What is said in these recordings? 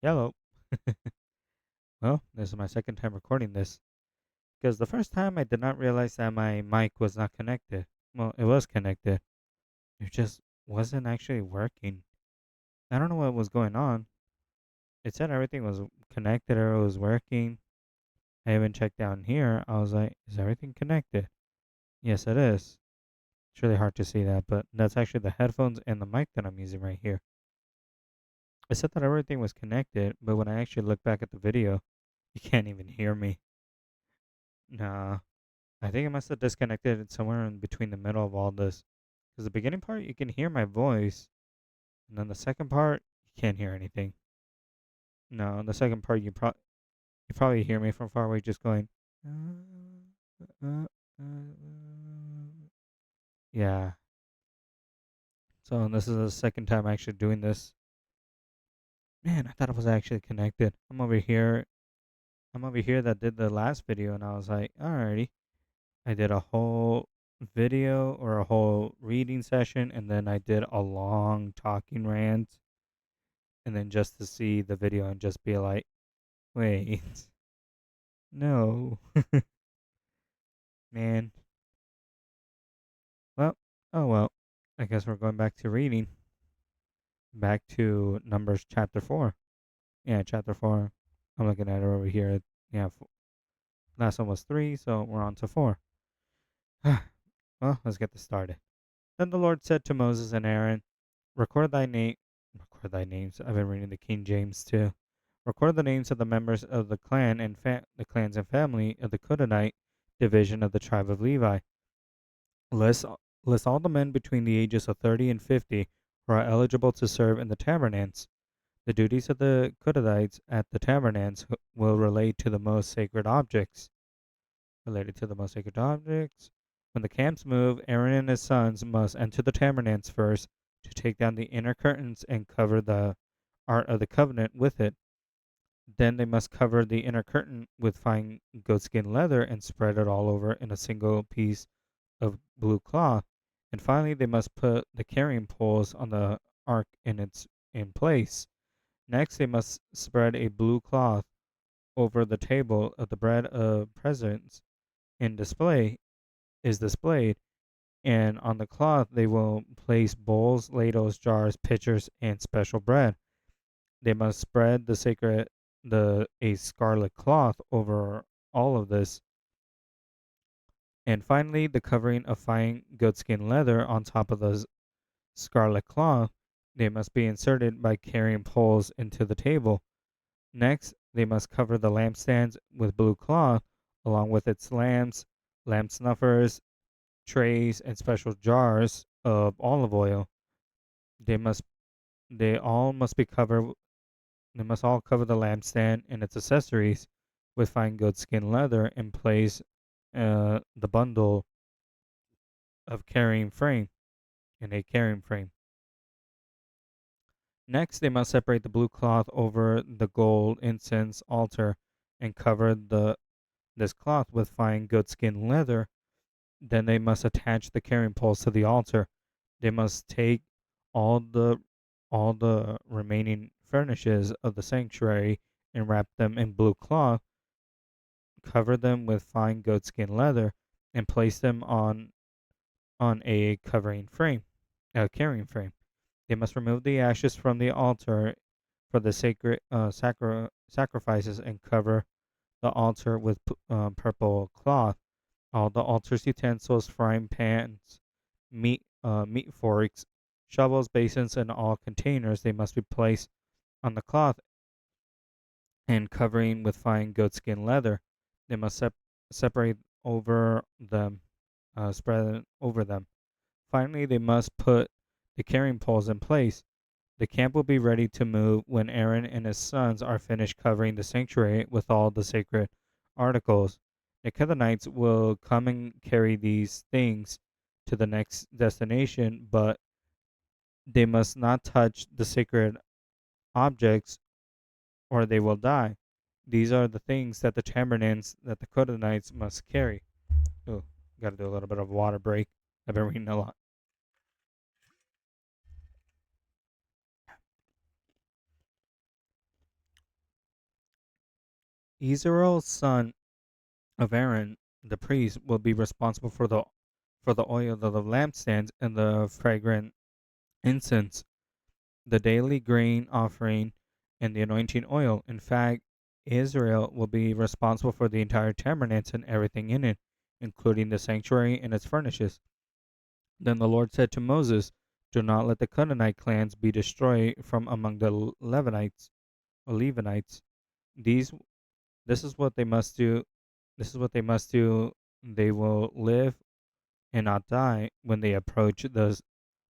Hello. Well, this is my second time recording this because the first time I did not realize that my mic was not connected. Well, it was connected. It just wasn't actually working. I don't know what was going on. It said everything was connected or it was working. I even checked down here. I was like, is everything connected? Yes, it is. It's really hard to see that, but that's actually the headphones and the mic that I'm using right here. It said that everything was connected, but when I actually look back at the video, you can't even hear me. Nah. I think I must have disconnected it somewhere in between the middle of all this. Because the beginning part, you can hear my voice. And then the second part, you can't hear anything. No, the second part, you probably hear me from far away just going, yeah. So this is the second time actually doing this. Man, I thought it was actually connected. I'm over here that did the last video, and I was like, alrighty. I did a whole video or a whole reading session, and then I did a long talking rant, and then just to see the video and just be like, wait, no, man. Well, oh well. I guess we're going back to reading, back to Numbers chapter 4. Yeah, chapter 4. I'm looking at it over here. Yeah, last one was 3, so we're on to 4. Well, let's get this started. Then the Lord said to Moses and Aaron, Record thy name. Record thy names. I've been reading the King James too. Record the names of the members of the clan and the clans and family of the Kodanite division of the tribe of Levi. List list all the men between the ages of 30 and 50 who are eligible to serve in the tabernacle. The duties of the Kodathites at the tabernacle will relate to the most sacred objects. Related to the most sacred objects. When the camps move, Aaron and his sons must enter the tabernacle first to take down the inner curtains and cover the Ark of the Covenant with it. Then they must cover the inner curtain with fine goatskin leather and spread it all over in a single piece of blue cloth. And finally, they must put the carrying poles on the ark in place. Next, they must spread a blue cloth over the table of the bread of presence in display is displayed, and on the cloth they will place bowls, ladles, jars, pitchers, and special bread. They must spread the a scarlet cloth over all of this. And finally, the covering of fine goatskin leather on top of the scarlet cloth. They must be inserted by carrying poles into the table. Next, they must cover the lampstands with blue cloth, along with its lamps, lamp snuffers, trays, and special jars of olive oil. They must they all must be covered They must all cover the lampstand and its accessories with fine goatskin leather and place the bundle of carrying frame in a carrying frame. Next, they must separate the blue cloth over the gold incense altar and cover this cloth with fine goatskin leather. Then they must attach the carrying poles to the altar. They must take all the all the remaining furnishes of the sanctuary and wrap them in blue cloth, cover them with fine goatskin leather, and place them on a carrying frame. They must remove the ashes from the altar for the sacred sacrifices and cover the altar with purple cloth. All the altar's utensils, frying pans, meat forks, shovels, basins, and all containers, they must be placed on the cloth and covering with fine goatskin leather. They must separate over them, spread over them. Finally, they must put the carrying poles in place. The camp will be ready to move when Aaron and his sons are finished covering the sanctuary with all the sacred articles. The Kenites will come and carry these things to the next destination, but they must not touch the sacred objects or they will die. These are the things that the tabernates that the Kodanites must carry. Oh, got to do a little bit of a water break. I've been reading a lot. Israel, son of Aaron, the priest, will be responsible for the oil of the lampstands and the fragrant incense, the daily grain offering, and the anointing oil. In fact, Israel will be responsible for the entire tabernacle and everything in it, including the sanctuary and its furnishes. Then the Lord said to Moses, "Do not let the Canaanite clans be destroyed from among the Levites. These this is what they must do. This is what they must do. They will live and not die when they approach the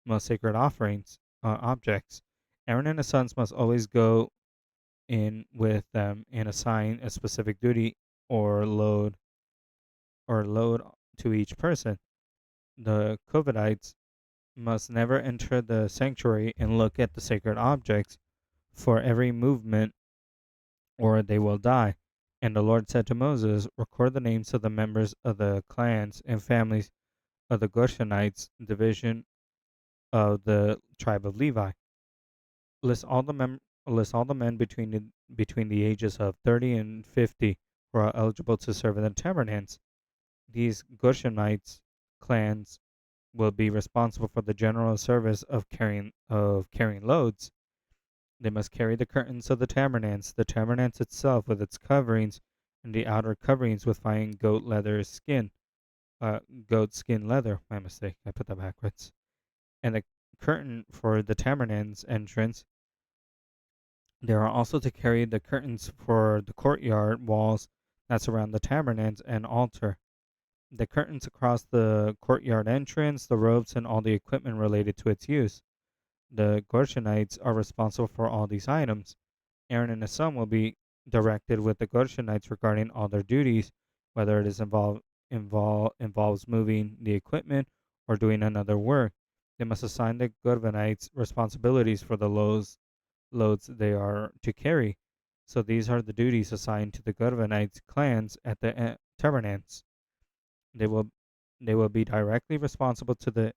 most sacred offerings objects. Aaron and his sons must always go in with them and assign a specific duty or load to each person. The Kovites must never enter the sanctuary and look at the sacred objects for every movement, or they will die. And the Lord said to Moses, "Record the names of the members of the clans and families of the Gershonites, division of the tribe of Levi. List all the men between the ages of 30 and 50 who are eligible to serve in the tabernacle. These Gershonites clans will be responsible for the general service of carrying loads. They must carry the curtains of the tabernacle itself with its coverings, and the outer coverings with fine uh, goat skin leather. My mistake. I put that backwards. And the curtain for the tabernacle's entrance. They are also to carry the curtains for the courtyard walls that surround the tabernacle and altar, the curtains across the courtyard entrance, the ropes, and all the equipment related to its use. The Gershonites are responsible for all these items. Aaron and his son will be directed with the Gershonites regarding all their duties, whether it is involves moving the equipment or doing another work. They must assign the Gershonites responsibilities for the loads they are to carry. So these are the duties assigned to the Gershonite clans at the tabernacles. They will they will be directly responsible to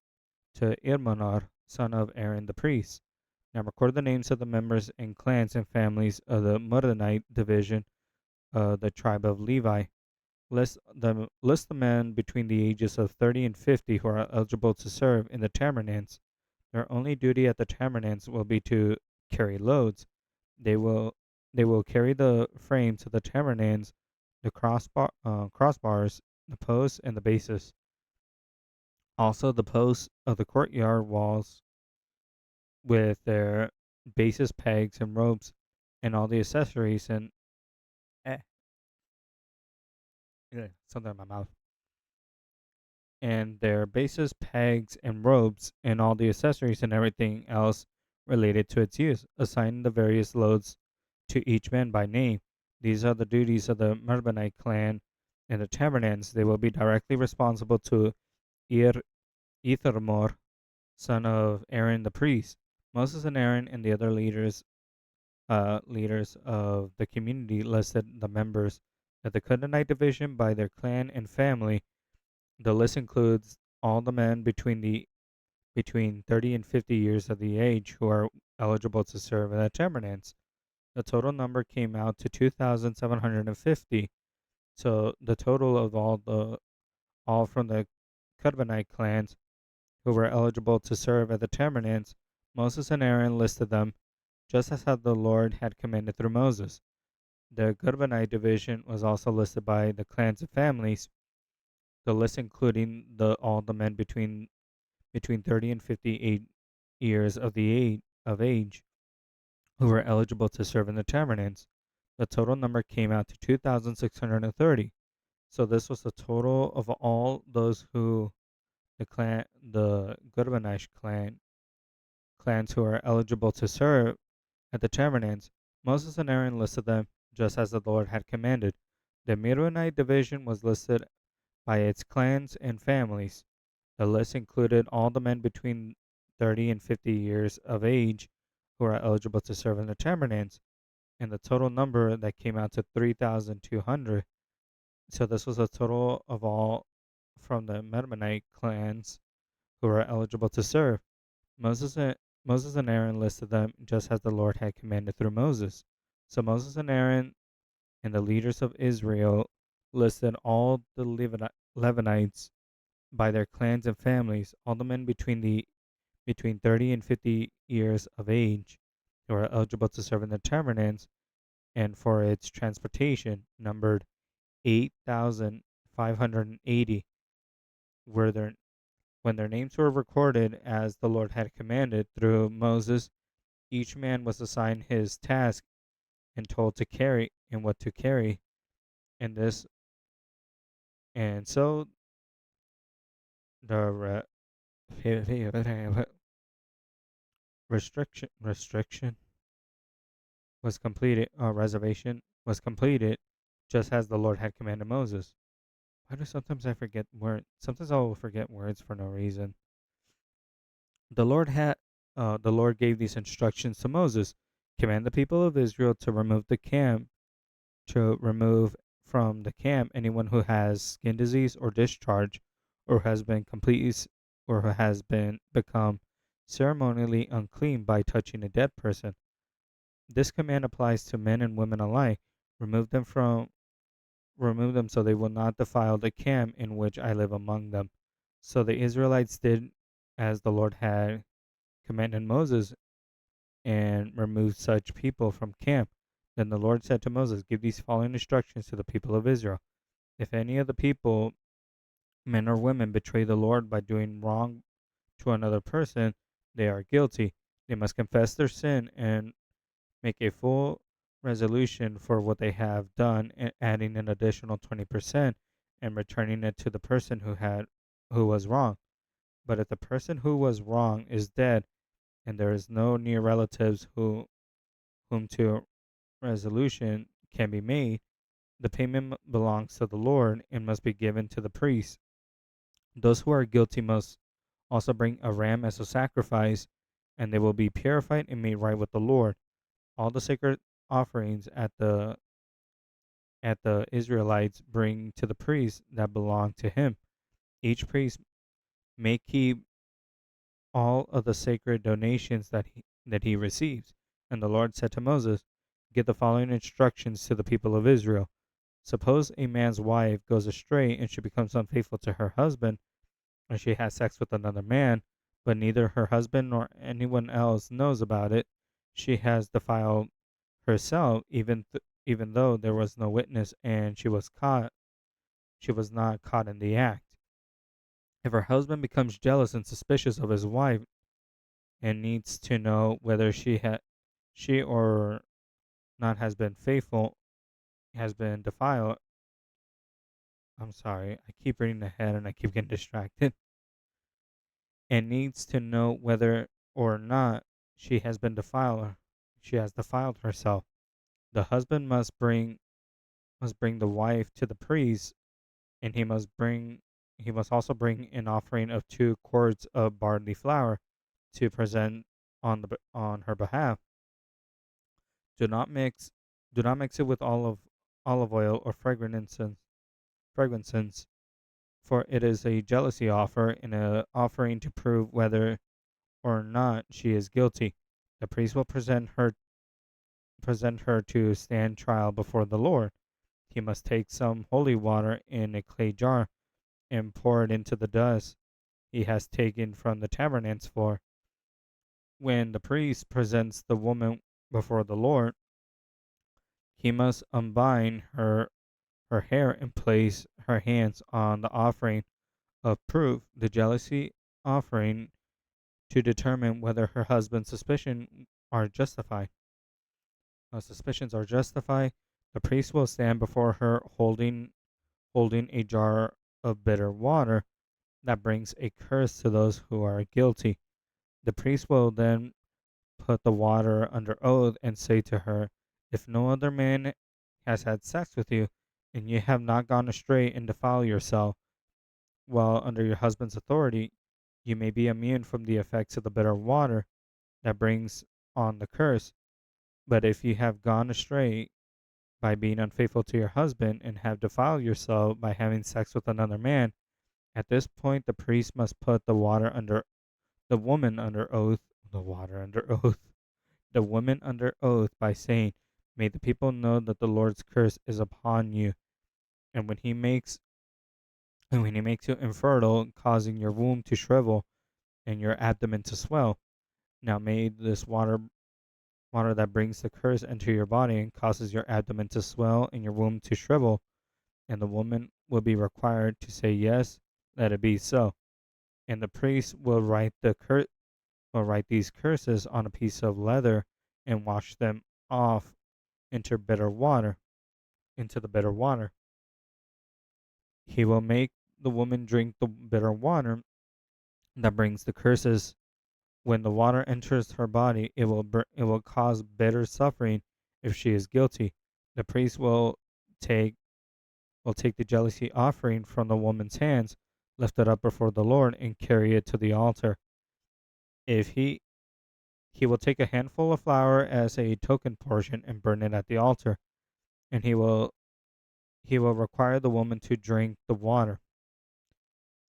Irmanor, son of Aaron the priest. Now record the names of the members and clans and families of the Mudonite division of the tribe of Levi. List the men between the ages of 30 and 50 who are eligible to serve in the tabernacles. Their only duty at the tabernacles will be to carry loads. They will they will carry the frames of the tabernacles, the crossbars, the posts, and the bases. Also, the posts of the courtyard walls with their bases, pegs, and ropes, and all the accessories eh, something in my mouth. And their bases, pegs, and ropes, and all the accessories and everything else related to its use. Assign the various loads to each man by name. These are the duties of the Merbenite clan and the tabernacles. They will be directly responsible to Ir Ithamar, son of Aaron the priest. Moses and Aaron and the other leaders of the community listed the members of the Canaanite division by their clan and family. The list includes all the men between 30 and 50 years of the age who are eligible to serve in the tabernacles. The total number came out to 2,750. So the total of all from the Canaanite clans who were eligible to serve at the tabernacles, Moses and Aaron listed them just as how the Lord had commanded through Moses. The Gershonite division was also listed by the clans and families, the list including all the men between 30 and 58 years of age who were eligible to serve in the tabernacles. The total number came out to 2,630. So this was the total of all those who the Gershonite clans who are eligible to serve at the tabernacles. Moses and Aaron listed them just as the Lord had commanded. The Mironite division was listed by its clans and families. The list included all the men between 30 and 50 years of age who are eligible to serve in the tabernacles, and the total number that came out to 3,200. So this was a total of all from the Mennonite clans who are eligible to serve. Moses and, Moses and Aaron listed them just as the Lord had commanded through Moses. So Moses and Aaron And the leaders of Israel listed all the Levinites by their clans and families, all the men between 30 and 50 years of age who are eligible to serve in the tabernacle and for its transportation, numbered 8,580. Were their When their names were recorded as the Lord had commanded through Moses, each man was assigned his task and told to carry and what to carry. And this and so the restriction was completed. Reservation was completed, just as the Lord had commanded Moses. Why do sometimes I forget words? Sometimes I will forget words for no reason. The Lord had the Lord gave these instructions to Moses: command the people of Israel to remove from the camp anyone who has skin disease or discharge, or has been or who has been become ceremonially unclean by touching a dead person. This command applies to men and women alike. Remove them from Remove them so they will not defile the camp in which I live among them. So the Israelites did as the Lord had commanded Moses and removed such people from camp. Then the Lord said to Moses, give these following instructions to the people of Israel. If any of the people, men or women, betray the Lord by doing wrong to another person, they are guilty. They must confess their sin and make a full resolution for what they have done, adding an additional 20% and returning it to the person who was wrong. But if the person who was wrong is dead and there is no near relatives whom to resolution can be made, the payment belongs to the Lord and must be given to the priest. Those who are guilty must also bring a ram as a sacrifice, and they will be purified and made right with the Lord. All the sacred offerings at the Israelites bring to the priest that belong to him. Each priest may keep all of the sacred donations that he receives. And the Lord said to Moses, give the following instructions to the people of Israel. Suppose a man's wife goes astray and she becomes unfaithful to her husband, and she has sex with another man, but neither her husband nor anyone else knows about it. She has defiled herself, even though there was no witness and she was not caught in the act. If her husband becomes jealous and suspicious of his wife and needs to know whether she or not has been faithful, has been defiled. I'm sorry, I keep reading ahead and I keep getting distracted. And needs to know whether or not she has defiled herself. The husband must bring the wife to the priest, and he must also bring an offering of 2 quarts of barley flour to present on her behalf. Do not mix do not mix it with olive oil or fragrances, for it is a jealousy offer and an offering to prove whether or not she is guilty. The priest will present her to stand trial before the Lord. He must take some holy water in a clay jar and pour it into the dust he has taken from the tabernacle's floor. When the priest presents the woman before the Lord, he must unbind her hair and place her hands on the offering of proof, the jealousy offering, to determine whether her husband's suspicions are justified. The priest will stand before her holding a jar of bitter water that brings a curse to those who are guilty. The priest will then put the water under oath and say to her, if no other man has had sex with you, and you have not gone astray and defiled yourself while under your husband's authority, you may be immune from the effects of the bitter water that brings on the curse. But if you have gone astray by being unfaithful to your husband and have defiled yourself by having sex with another man, at this point the priest must put the woman under oath, the woman under oath by saying, May the people know that the Lord's curse is upon you, and when he makes you infertile, causing your womb to shrivel and your abdomen to swell. Now may this water that brings the curse enter your body and causes your abdomen to swell and your womb to shrivel, and the woman will be required to say yes, let it be so. And the priest will write these curses on a piece of leather and wash them off into bitter water, into the bitter water. He will make the woman drink the bitter water that brings the curses. When the water enters her body, it will cause bitter suffering if she is guilty. The priest will take the jealousy offering from the woman's hands, lift it up before the Lord, and carry it to the altar. If he will take a handful of flour as a token portion and burn it at the altar, and he will require the woman to drink the water.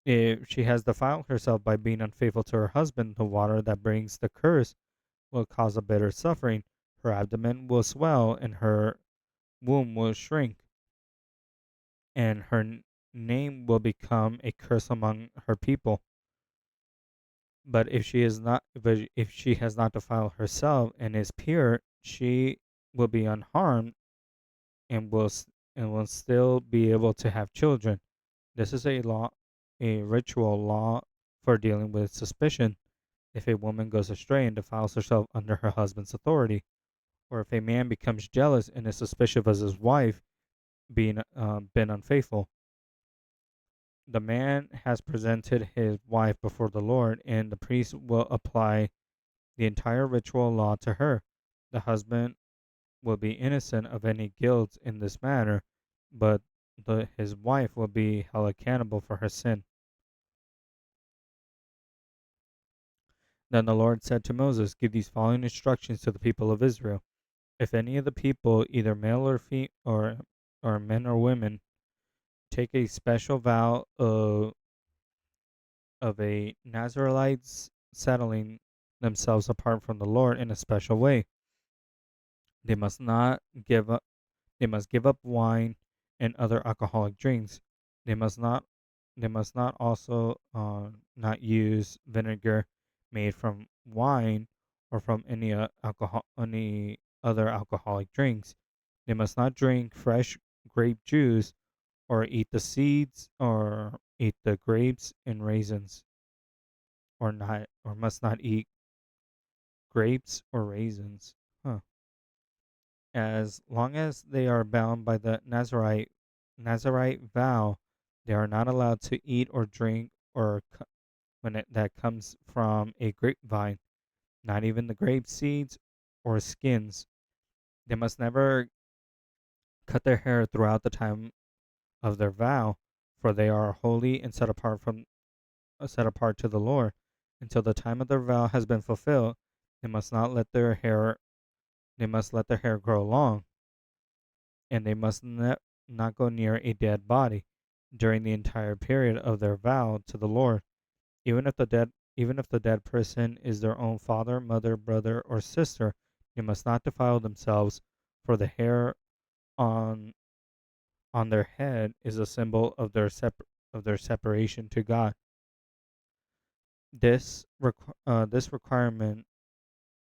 If she has defiled herself by being unfaithful to her husband, the water that brings the curse will cause a bitter suffering. Her abdomen will swell and her womb will shrink, and her name will become a curse among her people. But if she has not defiled herself and is pure, she will be unharmed and will still be able to have children. This is a ritual law for dealing with suspicion. If a woman goes astray and defiles herself under her husband's authority, or if a man becomes jealous and is suspicious of his wife being been unfaithful, the man has presented his wife before the Lord, and the priest will apply the entire ritual law to her. The husband will be innocent of any guilt in this matter, but his wife will be held accountable for her sin. Then the Lord said to Moses, give these following instructions to the people of Israel. If any of the people, either male or female, or men or women, take a special vow of a Nazarite settling themselves apart from the Lord in a special way, they must not give up they must give up wine and other alcoholic drinks. They must not they must not also not use vinegar made from wine or from any other alcoholic drinks. They must not drink fresh grape juice or eat the seeds or eat the grapes and raisins, or must not eat grapes or raisins. Huh. As long as they are bound by the Nazarite vow, they are not allowed to eat or drink that comes from a grapevine, not even the grape seeds or skins. They must never cut their hair throughout the time of their vow, for they are holy and set apart to the Lord. Until the time of their vow has been fulfilled, they must not let their hair they must let their hair grow long, and they must not go near a dead body during the entire period of their vow to the Lord. Even if the dead person is their own father, mother, brother, or sister, they must not defile themselves, for the hair on on their head is a symbol of of their separation to God. This requirement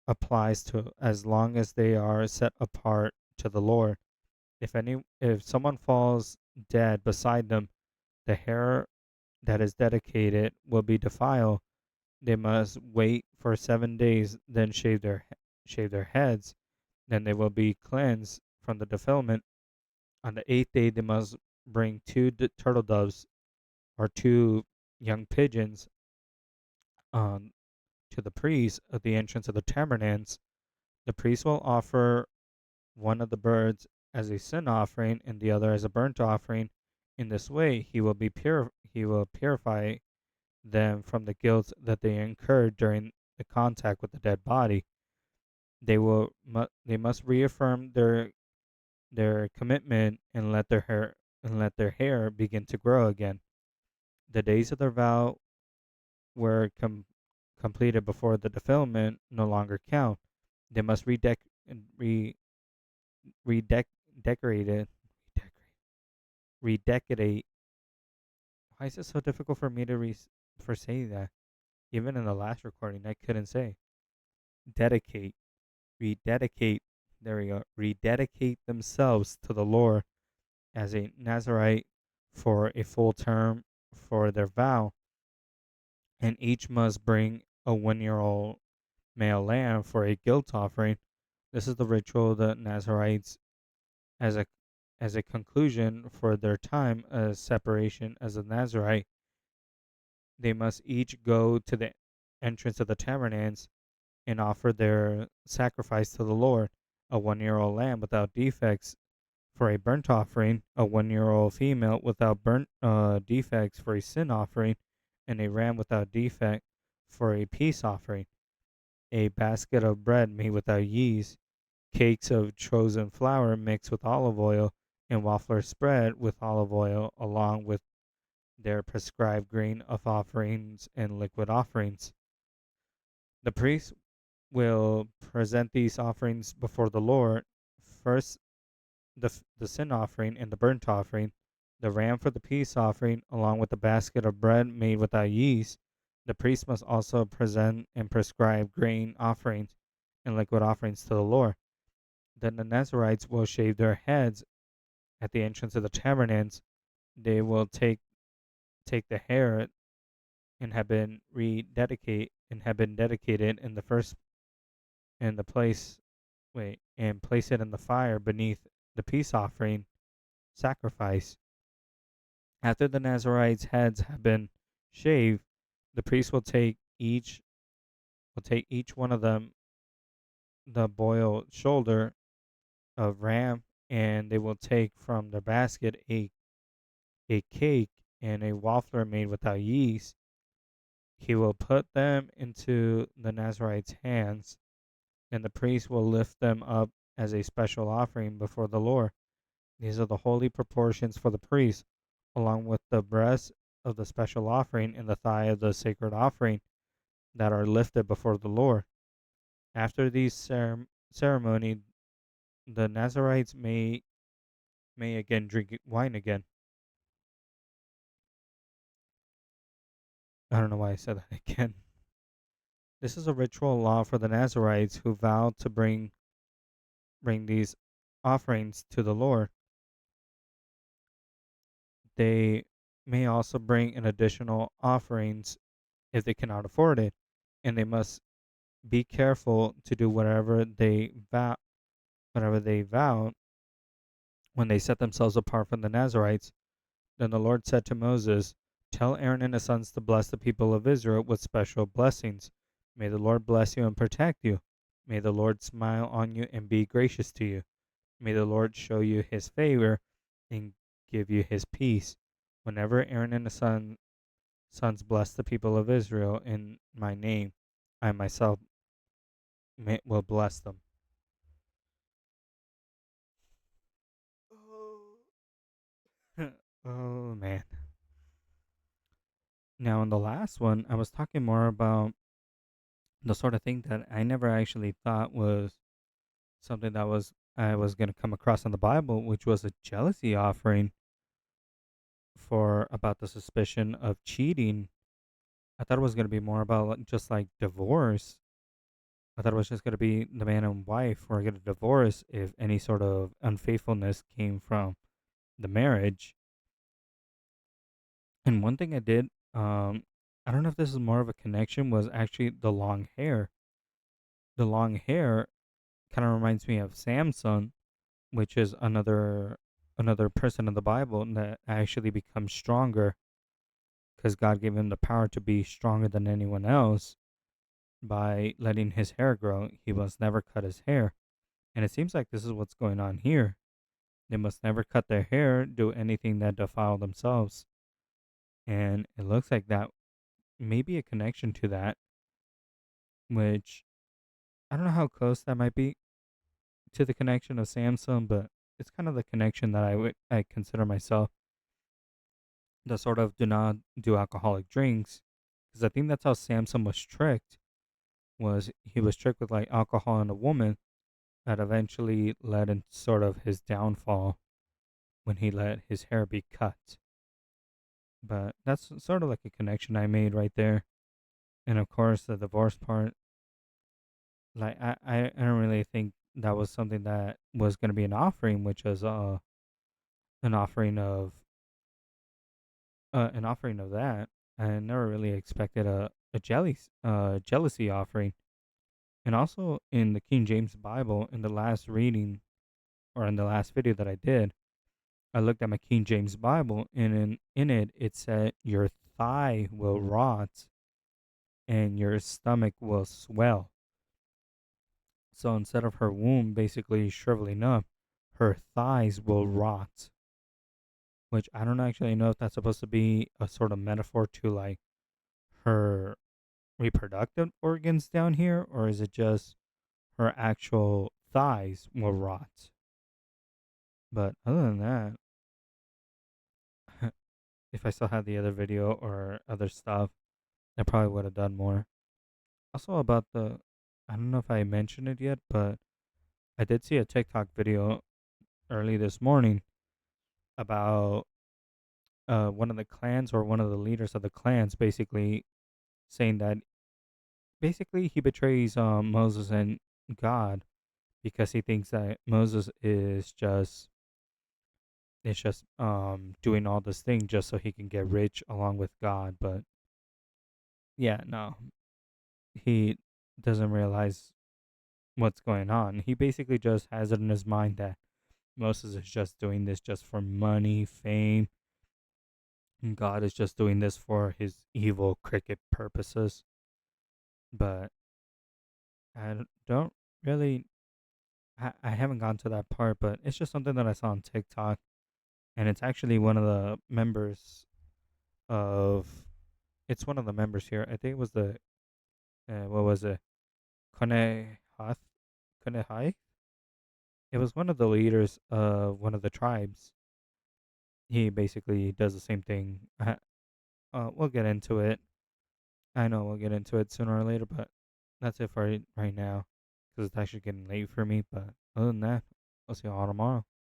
applies to as long as they are set apart to the Lord. If someone falls dead beside them, the hair that is dedicated will be defiled. They must wait for 7 days, then shave their heads. Then they will be cleansed from the defilement. On the eighth day, they must bring turtle doves or two young pigeons um, to the priest at the entrance of the tabernacle. The priest will offer one of the birds as a sin offering and the other as a burnt offering. In this way, he will purify them from the guilt that they incurred during the contact with the dead body. They must reaffirm their commitment and let their hair begin to grow again. The days of their vow were completed before the defilement no longer count. They must decorated, redecate. Why is it so difficult for me to for say that? Even in the last recording, I couldn't say dedicate, rededicate. There we go. Rededicate themselves to the Lord as a Nazarite for a full term for their vow, and each must bring a 1 year old male lamb for a guilt offering. This is the ritual the Nazarites as a conclusion for their time as separation as a Nazarite. They must each go to the entrance of the tabernacle and offer their sacrifice to the Lord, a 1 year old lamb without defects for a burnt offering, a 1 year old female without burnt defects for a sin offering, and a ram without defect for a peace offering, a basket of bread made without yeast, cakes of chosen flour mixed with olive oil, and waffler spread with olive oil, along with their prescribed grain of offerings and liquid offerings. The priest will present these offerings before the Lord. First, the sin offering and the burnt offering, the ram for the peace offering, along with the basket of bread made without yeast. The priest must also present and prescribe grain offerings and liquid offerings to the Lord. Then the Nazarites will shave their heads at the entrance of the tabernacle. They will take the hair and have been dedicated in the first in the place and place it in the fire beneath the peace offering sacrifice. After the Nazarites' heads have been shaved, the priest will take each one of them the boiled shoulder of ram, and they will take from their basket a cake and a waffler made without yeast. He will put them into the Nazarite's hands, and the priest will lift them up as a special offering before the Lord. These are the holy proportions for the priest, along with the breast of the special offering and the thigh of the sacred offering that are lifted before the Lord. After these ceremony, the Nazarites may again drink wine again. I don't know why I said that again. This is a ritual law for the Nazarites who vow to bring these offerings to the Lord. They may also bring an additional offerings if they cannot afford it, and they must be careful to do whatever they vow when they set themselves apart from the Nazarites. Then the Lord said to Moses, "Tell Aaron and his sons to bless the people of Israel with special blessings. May the Lord bless you and protect you. May the Lord smile on you and be gracious to you. May the Lord show you his favor and give you his peace. Whenever Aaron and his sons bless the people of Israel in my name, I myself will bless them." Oh man. Now, in the last one, I was talking more about the sort of thing that I never actually thought was something that I was going to come across in the Bible, which was a jealousy offering for about the suspicion of cheating. I thought it was going to be more about just like divorce. I thought it was just going to be the man and wife were going to divorce if any sort of unfaithfulness came from the marriage. And one thing I did, I don't know if this is more of a connection, was actually the long hair. The long hair kind of reminds me of Samson, which is another person in the Bible that actually becomes stronger because God gave him the power to be stronger than anyone else by letting his hair grow. He must never cut his hair. And it seems like this is what's going on here. They must never cut their hair, do anything that defile themselves. And it looks like that may be a connection to that, which I don't know how close that might be to the connection of Samson, but it's kind of the connection that I consider myself. The sort of do not do alcoholic drinks, because I think that's how Samson was tricked. Was he was tricked with like alcohol and a woman, that eventually led in sort of his downfall when he let his hair be cut. But that's sort of like a connection I made right there. And of course, the divorce part, like I don't really think that was something that was going to be an offering, which was an offering of an offering of that. I never really expected a jealousy offering. And also in the King James Bible, in the last reading or in the last video that I did, I looked at my King James Bible, and in it it said your thigh will rot and your stomach will swell. So instead of her womb basically shriveling up, her thighs will rot. Which I don't actually know if that's supposed to be a sort of metaphor to like her reproductive organs down here, or is it just her actual thighs will rot? But other than that, if I still had the other video or other stuff, I probably would have done more. Also about I don't know if I mentioned it yet, but I did see a TikTok video early this morning about one of the clans or one of the leaders of the clans basically saying that basically he betrays Moses and God because he thinks that Moses is just doing all this thing just so he can get rich along with God. But yeah, no, he doesn't realize what's going on. He basically just has it in his mind that Moses is just doing this just for money, fame, and God is just doing this for his evil cricket purposes. But don't really, I haven't gone to that part, but it's just something that I saw on TikTok, and it's actually one of the members of, it's one of the members here. I think it was what was it? Konehath? Konehai? It was one of the leaders of one of the tribes. He basically does the same thing. We'll get into it. I know we'll get into it sooner or later, but that's it for right now because it's actually getting late for me. But other than that, I'll see you all tomorrow.